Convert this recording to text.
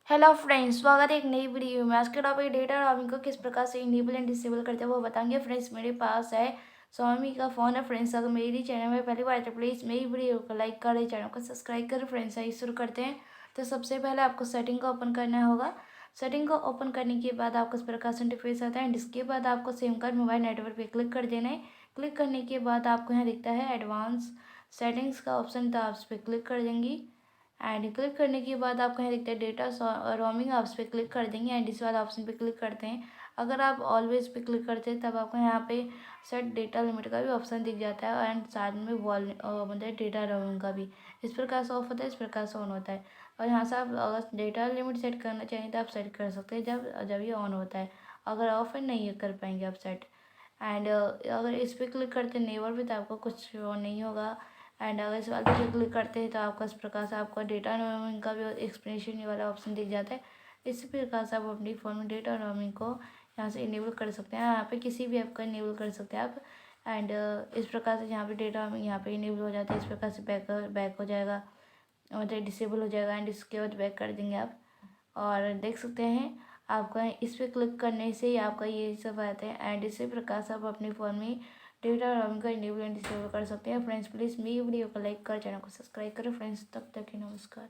Hello friends, स्वागत है एक नई वीडियो में। आज के टॉपिक डेटा रॉमिंग को किस प्रकार से इनेबल एंड डिसेबल करते हैं वो बताएंगे। फ्रेंड्स, मेरे पास है Xiaomi का फ़ोन है। फ्रेंड्स, अगर मेरी चैनल में पहली बार है तो प्लीज़ मेरी वीडियो को लाइक करें, चैनल को सब्सक्राइब करें। फ्रेंड्स, आइए शुरू करते हैं। तो सबसे पहले आपको सेटिंग को ओपन करना होगा। सेटिंग को ओपन करने के बाद आपको इस प्रकार से इंटरफेस आता है एंड इसके बाद आपको सिम कार्ड मोबाइल नेटवर्क पे क्लिक कर देना है। क्लिक करने के बाद आपको यहाँ दिखता है एडवांस सेटिंग्स का ऑप्शन, तो आप इस पर क्लिक कर देंगी। एंड क्लिक करने के बाद आपको यहाँ दिखता है डेटा रोमिंग, आप उस पर क्लिक कर देंगे एंड इस वाला ऑप्शन पे क्लिक करते हैं। अगर आप ऑलवेज पे क्लिक करते हैं तब आपको यहाँ पे सेट डेटा लिमिट का भी ऑप्शन दिख जाता है एंड साथ में मतलब डेटा रोमिंग का भी। इस प्रकार से ऑफ होता है, इस प्रकार से ऑन होता है। और यहाँ से आप अगर डेटा लिमिट सेट करना चाहिए तो आप सेट कर सकते हैं जब जब ये ऑन होता है। अगर ऑफ है नहीं कर पाएंगे आप सेट। एंड अगर इस पर क्लिक करते हैं नेबर पे तो आपको कुछ नहीं होगा। एंड अगर इस वाले पे क्लिक करते हैं तो आपका इस प्रकार से आपका डेटा रोमिंग का भी एक्सप्लेनेशन वाला ऑप्शन दिख जाता है। इसी प्रकार से आप अपनी फ़ोन में डेटा रोमिंग को यहाँ से इनेबल कर सकते हैं। यहाँ पे किसी भी ऐप का इनेबल कर सकते हैं आप। एंड इस प्रकार से यहाँ पे डेटा रोमिंग यहाँ पे इनेबल हो जाता है। इस प्रकार से बैक हो जाएगा, मतलब डिसेबल हो जाएगा एंड इसके बाद बैक कर देंगे आप। और देख सकते हैं आपका इस पर क्लिक करने से ही आपका ये सब आता है एंड इसी प्रकार से आप अपने फ़ोन में डेटा रोमिंग का इनेबल एंड डिसेबल कर सकते हैं। फ्रेंड्स, प्लीज़ मेरी वीडियो को लाइक कर, चैनल को सब्सक्राइब करें। फ्रेंड्स, तब तक के नमस्कार।